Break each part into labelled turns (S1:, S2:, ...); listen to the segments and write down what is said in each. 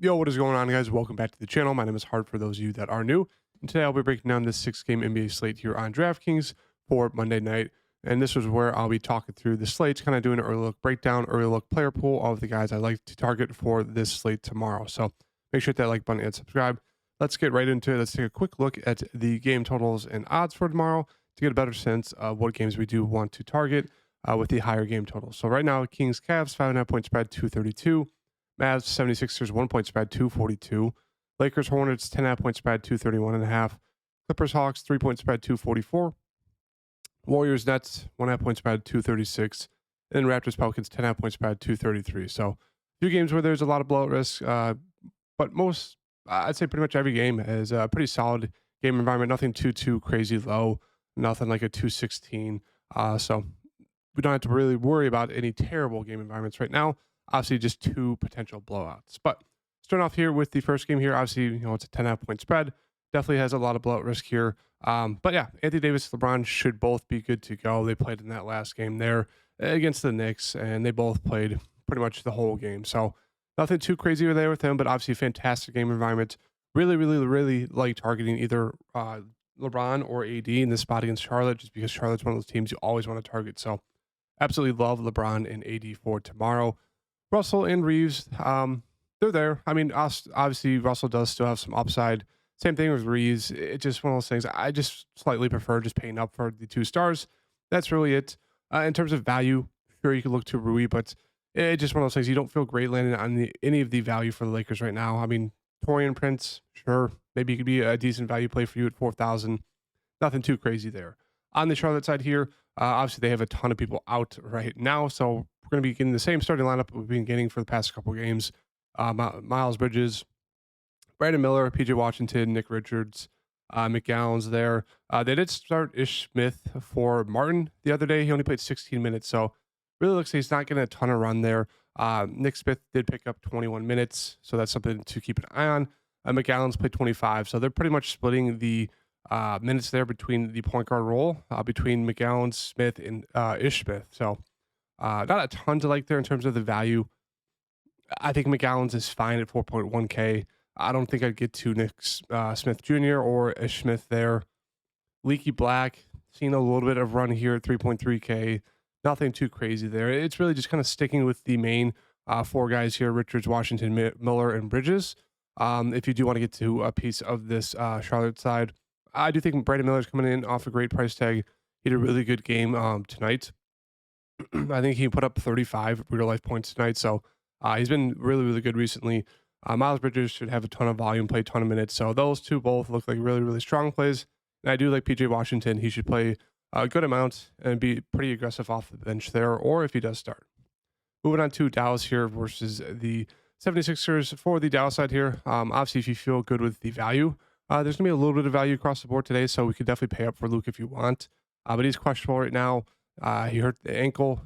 S1: Yo, what is going on, guys? Welcome back to the channel. My name is Hart for those of you that are new. And today I'll be breaking down this 6-game NBA slate here on DraftKings for Monday night. And this is where I'll be talking through the slates, kind of doing an early look breakdown, early look player pool of the guys I like to target for this slate tomorrow. So make sure to hit that like button and subscribe. Let's get right into it. Let's take a quick look at the game totals and odds for tomorrow to get a better sense of what games we do want to target with the higher game totals. So right now, Kings Cavs, 5.5 point spread, 232. Mavs, 76ers, 1 point spread, 242. Lakers, Hornets, 10.5 point spread, 231.5. Clippers, Hawks, 3 point spread, 244. Warriors, Nets, 1.5 point spread, 236. And then Raptors, Pelicans, 10.5 point spread, 233. So, few games where there's a lot of blowout risk, but most, I'd say pretty much every game is a pretty solid game environment. Nothing too crazy low, nothing like a 216. So, we don't have to really worry about any terrible game environments right now. Obviously, just two potential blowouts. But starting off here with the first game here, obviously, it's a 10.5 point spread. Definitely has a lot of blowout risk here. But yeah, Anthony Davis and LeBron should both be good to go. They played in that last game there against the Knicks, and they both played pretty much the whole game. So nothing too crazy over there with him, but obviously fantastic game environment. Really like targeting either LeBron or AD in this spot against Charlotte, just because Charlotte's one of those teams you always want to target. So absolutely love LeBron and AD for tomorrow. Russell and Reeves, they're there. I mean, obviously, Russell does still have some upside. Same thing with Reeves. It's just one of those things. I just slightly prefer just paying up for the 2 stars. That's really it. In terms of value, sure, you could look to Rui, but it's just one of those things. You don't feel great landing on any of the value for the Lakers right now. I mean, Torian Prince, sure, maybe it could be a decent value play for you at 4,000. Nothing too crazy there. On the Charlotte side here, obviously they have a ton of people out right now, so we're going to be getting the same starting lineup we've been getting for the past couple games. Miles Bridges, Brandon Miller, PJ Washington, Nick Richards, McGowan's there. They did start Ish Smith for Martin the other day. He only played 16 minutes, so really looks like he's not getting a ton of run there. Nick Smith did pick up 21 minutes, so that's something to keep an eye on. McGowan's played 25, so they're pretty much splitting the minutes there between the point guard role, between McGowan, Smith, and Ish Smith. So not a ton to like there in terms of the value. I think McGowan's is fine at 4.1K. I don't think I'd get to Nick Smith Jr. or Ish Smith there. Leaky Black, seeing a little bit of run here at 3.3K. Nothing too crazy there. It's really just kind of sticking with the main 4 guys here, Richards, Washington, Miller, and Bridges. If you do want to get to a piece of this Charlotte side, I do think Brandon Miller's coming in off a great price tag. He had a really good game tonight. I think he put up 35 real life points tonight. So he's been really good recently. Miles Bridges should have a ton of volume, play a ton of minutes. So those two both look like really strong plays. And I do like PJ Washington. He should play a good amount and be pretty aggressive off the bench there, or if he does start. Moving on to Dallas here versus the 76ers. For the Dallas side here, obviously if you feel good with the value, there's going to be a little bit of value across the board today, so we could definitely pay up for Luke if you want. But he's questionable right now. He hurt the ankle.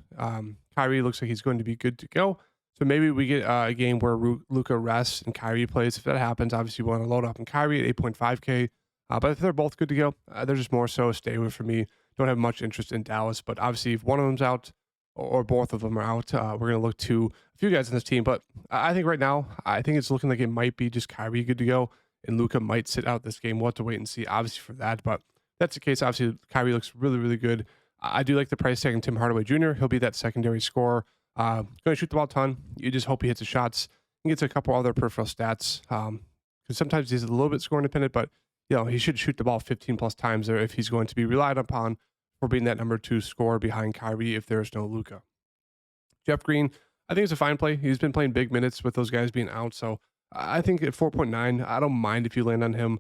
S1: Kyrie looks like he's going to be good to go. So maybe we get a game where Luka rests and Kyrie plays. If that happens, obviously you want to load up on Kyrie at 8.5K. But if they're both good to go, they're just more so a stay away for me. Don't have much interest in Dallas. But obviously if one of them's out or both of them are out, we're going to look to a few guys in this team. But I think right now, I think it's looking like it might be just Kyrie good to go. And Luka might sit out this game. We'll have to wait and see, obviously, for that. But if that's the case, obviously, Kyrie looks really good. I do like the price tag on Tim Hardaway Jr. He'll be that secondary scorer. Going to shoot the ball a ton. You just hope he hits the shots and gets a couple other peripheral stats. Because sometimes he's a little bit score independent, but he should shoot the ball 15 plus times there if he's going to be relied upon for being that number 2 scorer behind Kyrie if there's no Luka. Jeff Green, I think it's a fine play. He's been playing big minutes with those guys being out, so I think at 4.9, I don't mind if you land on him.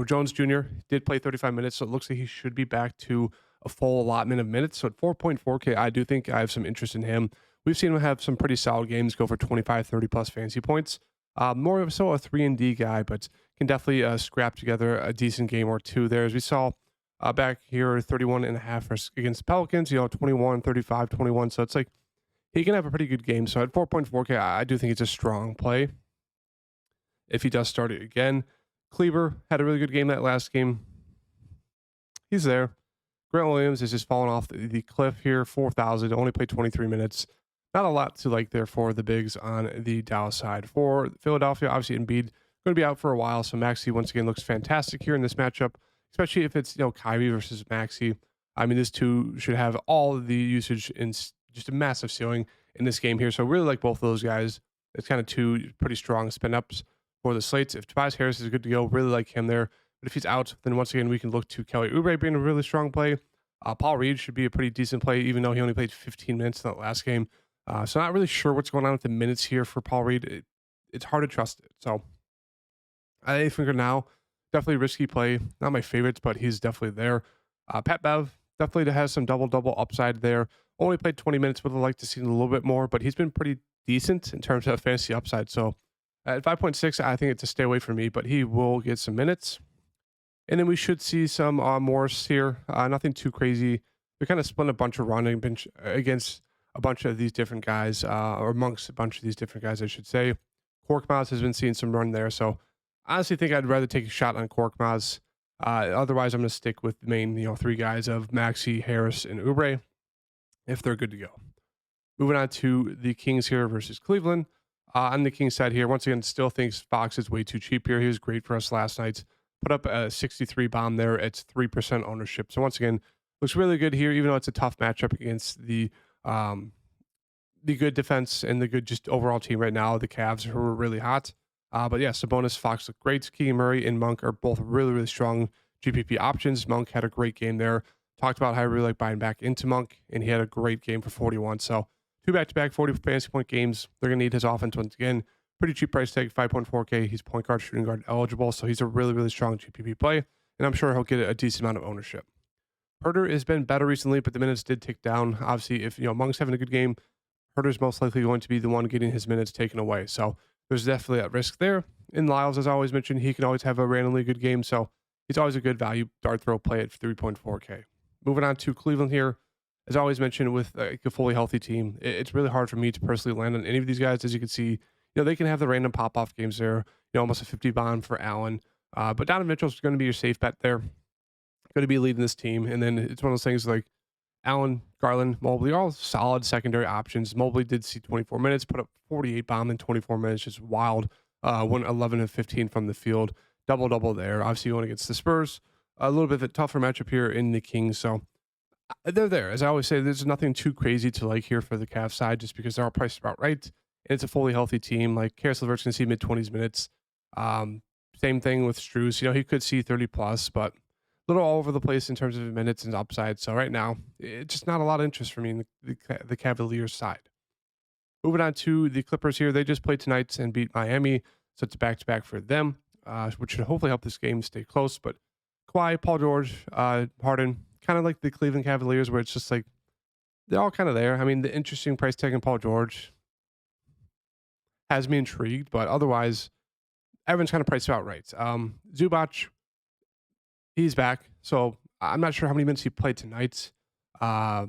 S1: Jones Jr. did play 35 minutes, so it looks like he should be back to a full allotment of minutes. So at 4.4K, I do think I have some interest in him. We've seen him have some pretty solid games, go for 25, 30 plus fantasy points. More of so a 3-and-D guy, but can definitely scrap together a decent game or two there. As we saw back here, 31.5 against Pelicans, 21, 35, 21. So it's like he can have a pretty good game. So at 4.4K, I do think it's a strong play if he does start it again. Cleaver had a really good game that last game. He's there. Grant Williams is just falling off the cliff here, 4,000, only played 23 minutes. not a lot to like there for the bigs on the Dallas side. For Philadelphia, obviously Embiid going to be out for a while, so Maxey once again looks fantastic here in this matchup, especially if it's Kyrie versus Maxey. I mean, these two should have all of the usage in just a massive ceiling in this game here. So really like both of those guys. It's kind of two pretty strong spin ups for the slates. If Tobias Harris is good to go, really like him there. But if he's out, then once again we can look to Kelly Oubre being a really strong play. Paul Reed should be a pretty decent play, even though he only played 15 minutes in that last game. So not really sure what's going on with the minutes here for Paul Reed. It's hard to trust it. So I think for now, definitely risky play. Not my favorites, but he's definitely there. Pat Bev definitely has some double upside there. Only played 20 minutes. Would have liked to see a little bit more, but he's been pretty decent in terms of fantasy upside. So at 5.6, I think it's a stay away for me, but he will get some minutes. And then we should see some Morris here. Nothing too crazy. We kind of split a bunch of running bench against a bunch of these different guys, or amongst a bunch of these different guys, I should say. Korkmaz has been seeing some run there. So I honestly think I'd rather take a shot on Korkmaz. Otherwise, I'm going to stick with the main, three guys of Maxey, Harris, and Oubre if they're good to go. Moving on to the Kings here versus Cleveland. On the Kings side here, once again, still thinks Fox is way too cheap here. He was great for us last night. Put up a 63 bomb there. It's 3% ownership. So once again, looks really good here, even though it's a tough matchup against the good defense and the good just overall team right now, the Cavs, who are really hot. But yeah, Sabonis, Fox look great. Keegan Murray and Monk are both really, really strong GPP options. Monk had a great game there. Talked about how I really like buying back into Monk, and he had a great game for 41. So two back-to-back 40 fantasy point games. They're going to need his offense once again. Pretty cheap price tag, 5.4K. He's point guard, shooting guard eligible, so he's a really, really strong GPP play, and I'm sure he'll get a decent amount of ownership. Herter has been better recently, but the minutes did tick down. Obviously, if Monk's having a good game, Herter's most likely going to be the one getting his minutes taken away. So there's definitely that risk there. And Lyles, as I always mentioned, he can always have a randomly good game, so he's always a good value dart throw play at 3.4K. Moving on to Cleveland here. As I always mentioned, with a fully healthy team, it's really hard for me to personally land on any of these guys. As you can see, they can have the random pop-off games there, almost a 50 bond for Allen. But Donovan Mitchell's going to be your safe bet there. Going to be leading this team. And then it's one of those things like Allen, Garland, Mobley are all solid secondary options. Mobley did see 24 minutes, put up 48 bomb in 24 minutes, just wild. Went 11 of 15 from the field. Double there. Obviously, going against the Spurs. A little bit of a tougher matchup here in the Kings. So they're there. As I always say, there's nothing too crazy to like here for the Cavs side, just because they're all priced about right. And it's a fully healthy team. Like Karis LeVert's going to see mid-20s minutes. Same thing with Strus. He could see 30 plus, but a little all over the place in terms of minutes and upside. So right now, it's just not a lot of interest for me in the Cavaliers side. Moving on to the Clippers here. They just played tonight and beat Miami. So it's a back-to-back for them, which should hopefully help this game stay close. But Kawhi, Paul George, Harden, kind of like the Cleveland Cavaliers, where it's just like they're all kind of there. I mean, the interesting price tag in Paul George has me intrigued, but otherwise, everyone's kind of priced out right. Zubac, he's back, so I'm not sure how many minutes he played tonight. But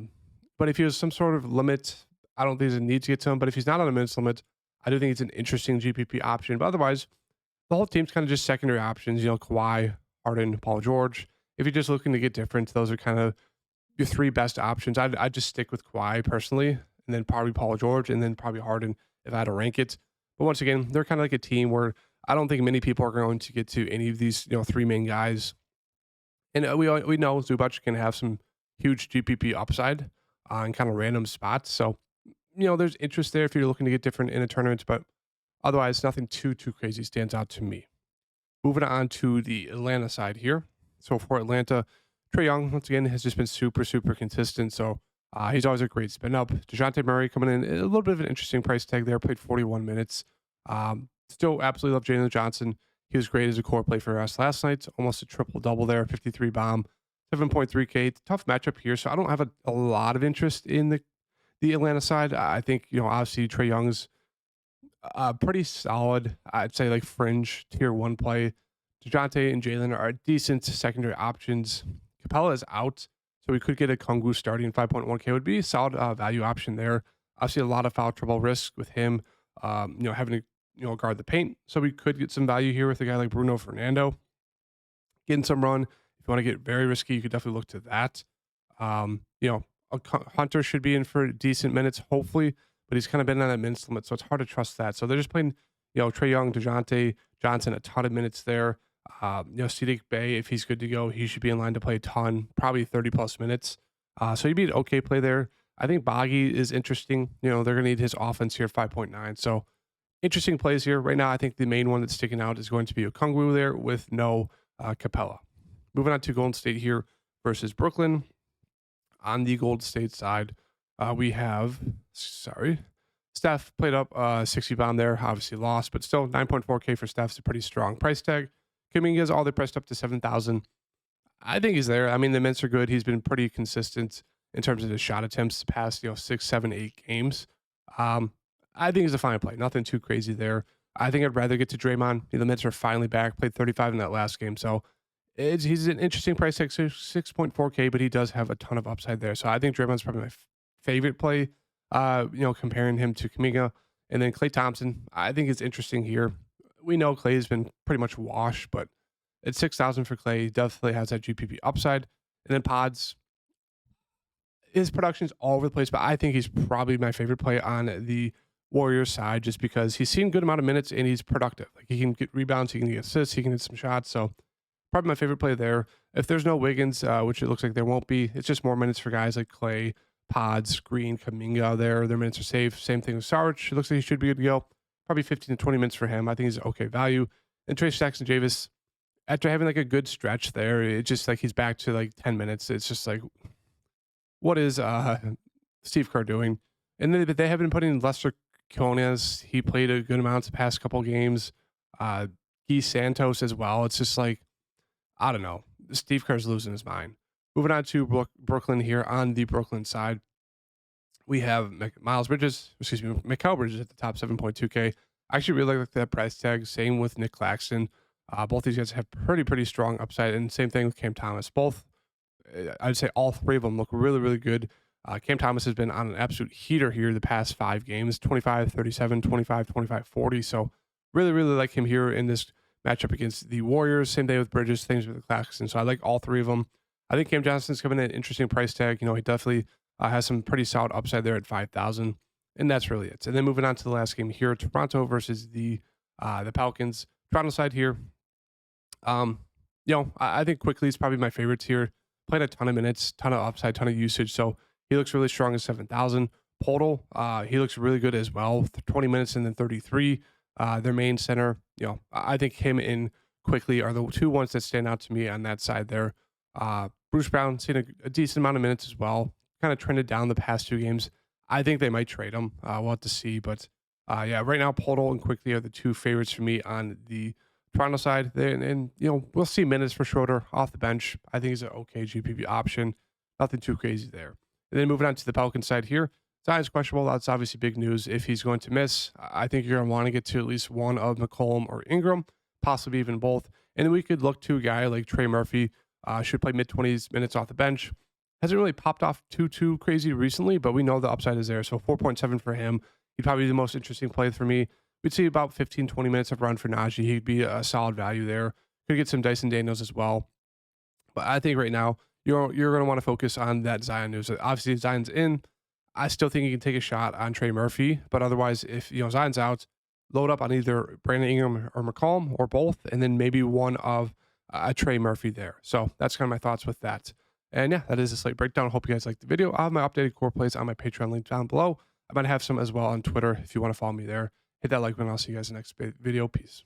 S1: if he has some sort of limit, I don't think there's a need to get to him. But if he's not on a minutes limit, I do think it's an interesting GPP option. But otherwise, the whole team's kind of just secondary options. Kawhi, Harden, Paul George. If you're just looking to get different, those are kind of your three best options. I'd just stick with Kawhi personally, and then probably Paul George, and then probably Harden if I had to rank it. But once again, they're kind of like a team where I don't think many people are going to get to any of these three main guys. And we know Zubac can have some huge GPP upside in kind of random spots. So there's interest there if you're looking to get different in a tournament, but otherwise nothing too crazy stands out to me. Moving on to the Atlanta side here. So for Atlanta, Trae Young, once again, has just been super consistent. So he's always a great spin up. DeJounte Murray coming in, a little bit of an interesting price tag there, played 41 minutes. Still absolutely love Jalen Johnson. He was great as a core play for us last night. Almost a triple-double there, 53 bomb, 7.3K. Tough matchup here, so I don't have a lot of interest in the Atlanta side. I think, obviously Trae Young's pretty solid. I'd say like fringe tier 1 play. DeJounte and Jalen are decent secondary options. Capella is out, so we could get a Kungu starting 5.1K. Would be a solid value option there. Obviously, a lot of foul trouble risk with him, having to guard the paint. So we could get some value here with a guy like Bruno Fernando. Getting some run. If you want to get very risky, you could definitely look to that. Hunter should be in for decent minutes, hopefully. but he's kind of been on that minutes limit, so it's hard to trust that. So they're just playing, Trey Young, DeJounte Johnson, a ton of minutes there. Siddiq Bey, if he's good to go, he should be in line to play a ton, probably 30 plus minutes. So he'd be an okay play there. I think Boggy is interesting. They're going to need his offense here, 5.9. So interesting plays here. Right now, I think the main one that's sticking out is going to be Okongwu there with no Capella. Moving on to Golden State here versus Brooklyn. On the Golden State side, we have, Steph played up 60 bomb there, obviously lost, but still 9.4K for Steph's a pretty strong price tag. Kuminga's all they priced up to 7,000. I think he's there. I mean, the mints are good. He's been pretty consistent in terms of his shot attempts the past, 6, 7, 8 games. I think he's a fine play. Nothing too crazy there. I think I'd rather get to Draymond. The mints are finally back. Played 35 in that last game. So he's an interesting price tag, 6.4K, but he does have a ton of upside there. So I think Draymond's probably my favorite play, comparing him to Kuminga. And then Klay Thompson, I think it's interesting here. We know Klay's been pretty much washed, but at 6,000 for Klay, he definitely has that GPP upside. And then Pods, his production's all over the place, but I think he's probably my favorite play on the Warriors side just because he's seen a good amount of minutes and he's productive. Like he can get rebounds, he can get assists, he can hit some shots. So probably my favorite play there. If there's no Wiggins, which it looks like there won't be, it's just more minutes for guys like Klay, Pods, Green, Kuminga there. Their minutes are safe. Same thing with Sarge. It looks like he should be good to go. Probably 15 to 20 minutes for him. I think he's okay value. And Trace Jackson-Davis, after having like a good stretch there, it's just like he's back to like 10 minutes. It's just like, what is Steve Kerr doing? And then they have been putting Lester Konas. He played a good amount the past couple games. Guy Santos as well. It's just like, I don't know. Steve Kerr's losing his mind. Moving on to Brooklyn here on the Brooklyn side. We have Mikal Bridges at the top, 7.2K. I actually really like that price tag. Same with Nick Claxton. Both these guys have pretty strong upside. And same thing with Cam Thomas. Both, I'd say all three of them look really good. Cam Thomas has been on an absolute heater here the past 5 games, 25, 37, 25, 25, 40. So really like him here in this matchup against the Warriors. Same day with Bridges, things with Claxton. So I like all three of them. I think Cam Johnson's coming in an interesting price tag. He definitely has some pretty solid upside there at 5,000. And that's really it. And then moving on to the last game here, Toronto versus the Pelicans. Toronto side here. I think Quickly is probably my favorites here. Played a ton of minutes, ton of upside, ton of usage. So he looks really strong at 7,000. Podol, he looks really good as well. 20 minutes and then 33. Their main center, I think him and Quickly are the two ones that stand out to me on that side there. Bruce Brown seen a decent amount of minutes as well. Kind of trended down the past 2 games. I think they might trade him. We'll have to see. But right now, Podol and Quickly are the 2 favorites for me on the Toronto side. And we'll see minutes for Schroeder off the bench. I think he's an okay GPP option. Nothing too crazy there. And then moving on to the Pelican side here. Zion's questionable. That's obviously big news. If he's going to miss, I think you're going to want to get to at least one of McCollum or Ingram, possibly even both. And then we could look to a guy like Trey Murphy. Should play mid-20s minutes off the bench. Hasn't really popped off too crazy recently, but we know the upside is there. So 4.7 for him. He'd probably be the most interesting play for me. We'd see about 15, 20 minutes of run for Najee. He'd be a solid value there. Could get some Dyson Daniels as well. But I think right now, you're going to want to focus on that Zion news. Obviously, Zion's in. I still think you can take a shot on Trey Murphy. But otherwise, if Zion's out, load up on either Brandon Ingram or McCollum or both, and then maybe one of a Trey Murphy there. So that's kind of my thoughts with that. And yeah, that is a slate breakdown. Hope you guys liked the video. I'll have my updated core plays on my Patreon link down below. I might have some as well on Twitter if you want to follow me there. Hit that like button. I'll see you guys in the next video. Peace.